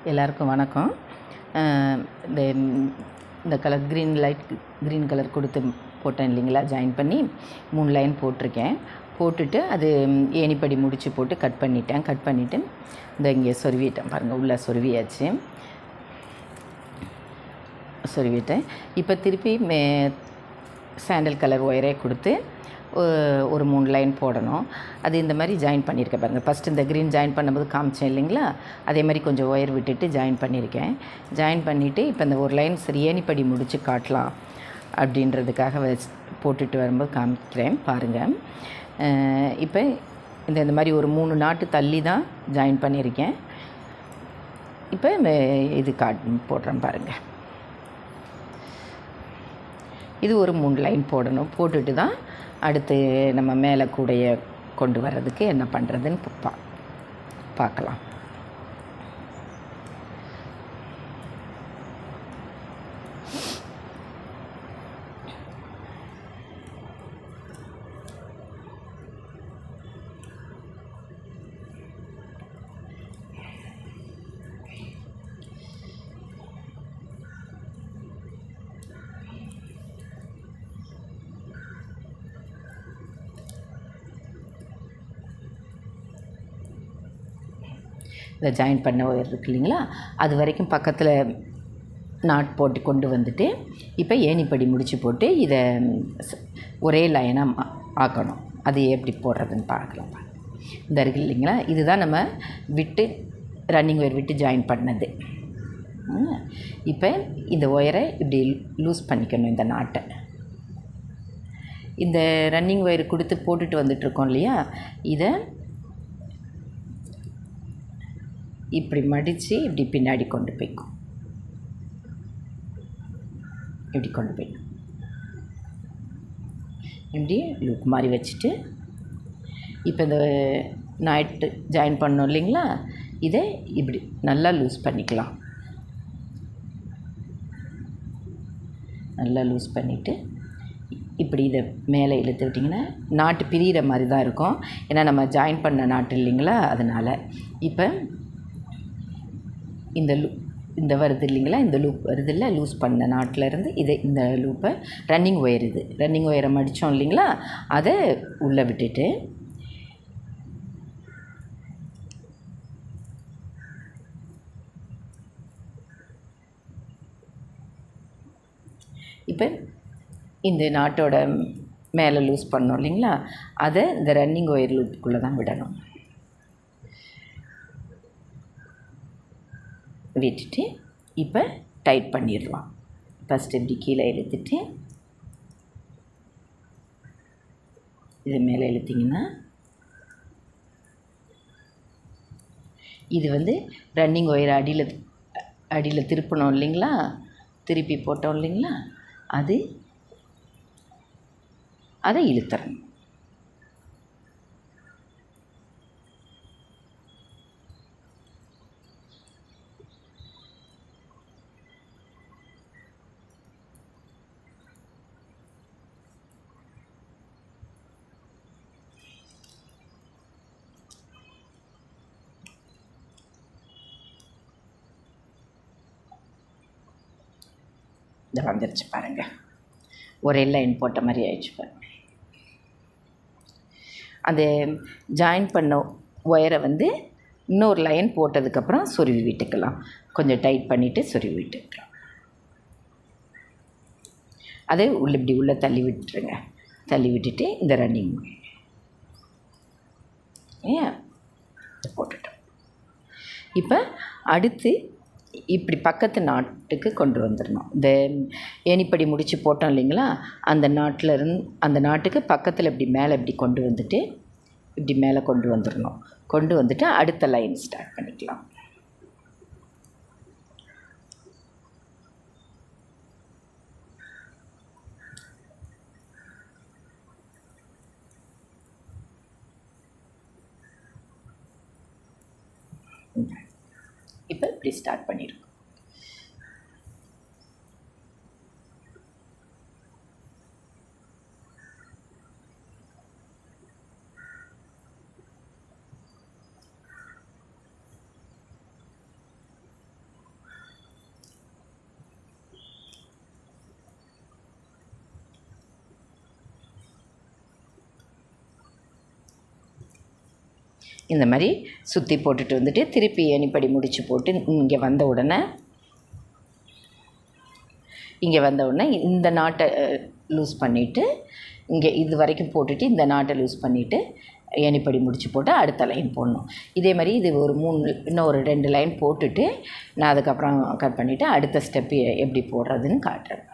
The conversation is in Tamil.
எல்லாருக்கும் வணக்கம். இந்த இந்த கலர் க்ரீன் கலர் கொடுத்து போட்டேன் இல்லைங்களா, ஜாயின் பண்ணி 3 லைன் போட்டிருக்கேன். போட்டுட்டு அது ஏணிப்படி முடித்து போட்டு கட் பண்ணிவிட்டு இந்த இங்கே சொருவிட்டேன் பாருங்கள், உள்ளே சொருவிட்டேன். இப்போ திருப்பி சாண்டல் கலர் ஒயரே கொடுத்து ஒரு 3 லைன் போடணும். அது இந்த மாதிரி ஜாயின் பண்ணியிருக்கேன் பாருங்கள். ஃபஸ்ட்டு இந்த க்ரீன் ஜாயின் பண்ணும்போது காமிச்சேன் இல்லைங்களா, அதே மாதிரி கொஞ்சம் ஒயர் விட்டுட்டு ஜாயின் பண்ணியிருக்கேன். ஜாயின் பண்ணிவிட்டு இப்போ இந்த ஒரு லைன் சரி ஏணிப்படி முடித்து காட்டலாம் அப்படின்றதுக்காக போட்டுட்டு வரும்போது காமிக்கிறேன் பாருங்கள். இப்போ இந்த மாதிரி ஒரு 3 நாட்டு தள்ளி தான் ஜாயின் பண்ணியிருக்கேன். இப்போ இது போடுறேன் பாருங்கள். இது ஒரு 3 லைன் போடணும். போட்டுட்டு தான் அடுத்து நம்ம மேலே கூடைய கொண்டு வர்றதுக்கு என்ன பண்ணுறதுன்னு பார்க்கலாம். இதை ஜாயின் பண்ண ஒயர் இருக்கு இல்லைங்களா, அது வரைக்கும் பக்கத்தில் நாட் போட்டு கொண்டு வந்துட்டு இப்போ ஏணிப்படி முடித்து போட்டு இதை ஒரே லைனாக ஆக்கணும். அது எப்படி போடுறதுன்னு பார்க்கலாம். இந்த இருக்கு இல்லைங்களா, இதுதான் நம்ம ரன்னிங் ஒயர் விட்டு ஜாயின் பண்ணது. இப்போ இந்த ஒயரை இப்படி லூஸ் பண்ணிக்கணும். இந்த நாட்டை இந்த ரன்னிங் ஒயர் கொடுத்து போட்டுட்டு வந்துட்டுருக்கோம் இல்லையா, இதை இப்படி மடித்து இப்படி பின்னாடி கொண்டு போய்க்கும். இப்படி லூப் மாதிரி வச்சுட்டு இப்போ இந்த நாட்டு ஜாயின் பண்ணோம் இல்லைங்களா, இதை இப்படி நல்லா லூஸ் பண்ணிக்கலாம். நல்லா லூஸ் பண்ணிவிட்டு இப்படி இதை மேலே இழுத்து விட்டிங்கன்னா நாட்டு பிரிகிற மாதிரி தான் இருக்கும். ஏன்னா நம்ம ஜாயின் பண்ண நாட்டு இல்லைங்களா, அதனால் இப்போ இந்த வருது இல்லைங்களா, இந்த லூப் வருது இல்லை, லூஸ் பண்ண நாட்டிலேருந்து இந்த லூப்பை ரன்னிங் ஒயரை மடித்தோம் இல்லைங்களா, அதை உள்ளே விட்டுட்டு இப்போ இந்த நாட்டோட மேலே லூஸ் பண்ணோம் இல்லைங்களா, அதை இந்த ரன்னிங் ஒயர் லூப்புக்குள்ளே தான் விடணும். விட்டுட்டு இப்போ டைட் பண்ணிடலாம். ஃபஸ்ட்டு இப்படி கீழே இழுத்துட்டு இது மேலே இழுத்திங்கன்னா இது ரன்னிங் ஒயர் அடியில் திருப்பணும் இல்லைங்களா, திருப்பி போட்டோம் இல்லைங்களா, அதை இழுத்துறணும். இதை வந்துருச்சு பாருங்கள், ஒரே லைன் போட்ட மாதிரி ஆயிடுச்சு பாருங்கள். அந்த ஜாயின் பண்ண ஒயரை இன்னொரு லைன் போட்டதுக்கப்புறம் சொருவி விட்டுக்கலாம். கொஞ்சம் டைட் பண்ணிவிட்டு சொருவி விட்டுக்கலாம். அதை இப்படி உள்ளே தள்ளி விட்டுருங்க. தள்ளி விட்டுட்டு இந்த ரன்னிங் போட்டுட்டோம். இப்போ அடுத்து இப்படி பக்கத்து நாட்டுக்கு கொண்டு வந்துடணும். இந்த ஏணிப்படி முடித்து போட்டோம் இல்லைங்களா, அந்த நாட்டுக்கு பக்கத்தில் இப்படி மேலே இப்படி கொண்டு வந்துட்டு இப்படி மேலே கொண்டு வந்துடணும். கொண்டு வந்துட்டு அடுத்த லைன் ஸ்டார்ட் பண்ணிக்கலாம். இப்போ இப்படி ஸ்டார்ட் பண்ணியிருக்கோம். இந்த மாதிரி சுற்றி போட்டுட்டு வந்துட்டு திருப்பி ஏணிப்படி முடிச்சு போட்டு இங்கே வந்த உடனே இந்த நாட்டை லூஸ் பண்ணிவிட்டு இங்கே இது வரைக்கும் போட்டுட்டு இந்த நாட்டை லூஸ் பண்ணிவிட்டு ஏணிப்படி முடிச்சு போட்டு அடுத்த லைன் போடணும். இதே மாதிரி இது ஒரு இன்னும் ஒரு 2 லைன் போட்டுட்டு நான் அதுக்கப்புறம் கட் பண்ணிவிட்டு அடுத்த ஸ்டெப்பு எப்படி போடுறதுன்னு காட்டுறேன்.